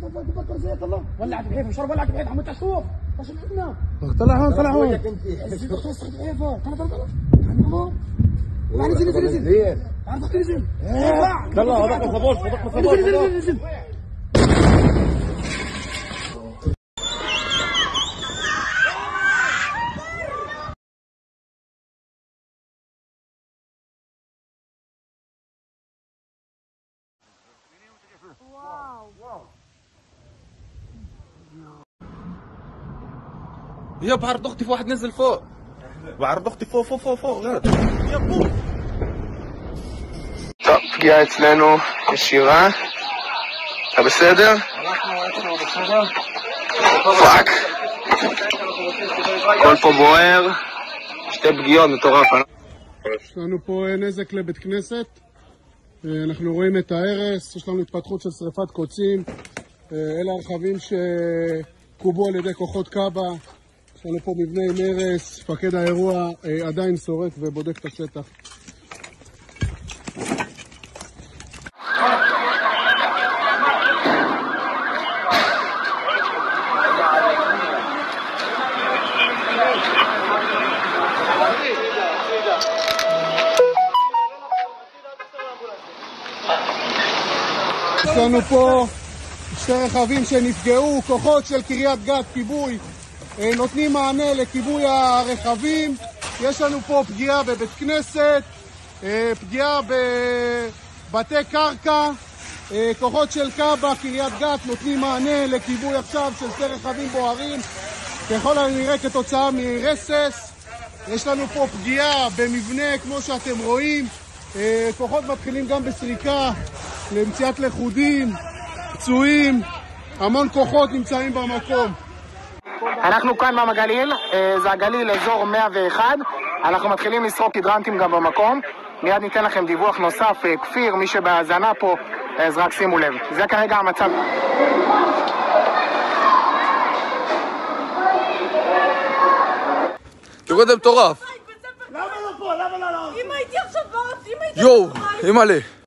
تفكر زيك الله ولعت بحيفا مش عارف ولعت بحيفا عم تشوف عشان عندنا طلع هون طلع هون توسخ بحيفا طلع نزل عارف تنزل طلع هذاك صبوش نزل يا بعرض اختي في واحد نزل فوق بعرض اختي فوق غير טוב, פגיעה אצלנו ישירה. אתה בסדר? אנחנו בסדר. פאק. הכל פה בוער. שתי פגיעות, מטורף. יש לנו פה נזק לבית כנסת. אנחנו רואים את ההרס, יש לנו התפתחות של שריפת קוצים. אלה הרכבים שקובו על ידי כוחות קאבה. יש לנו פה מבנה עם הרס, מפקד האירוע עדיין שורף ובודק את השטח. יש לנו פה שתי רכבים שנפגעו, כוחות של קריית גת כיבוי נותנים מענה לכיבוי הרכבים. יש לנו פה פגיעה בבית כנסת, פגיעה בבתי קרקע, כוחות של קאבה, קריית גת נותנים מענה לכיבוי עכשיו של שתי רכבים בוערים ככל הנראה כתוצאה מרסס. יש לנו פה פגיעה במבנה כמו שאתם רואים, כוחות מתחילים גם בסריקה למציאת לכודים, פצועים, המון כוחות נמצאים במקום. אנחנו כאן מהגליל, זה הגליל אזור 101. אנחנו מתחילים לסרוק הידרנטים גם במקום. מיד ניתן לכם דיווח נוסף, כפיר, מי שבהאזנה פה, אז רק שימו לב. זה כרגע המצב. תראו זה מטורף. למה לא פה? למה לא? אם הייתי עכשיו באוטו, אם הייתי... יואו, אימא'לה.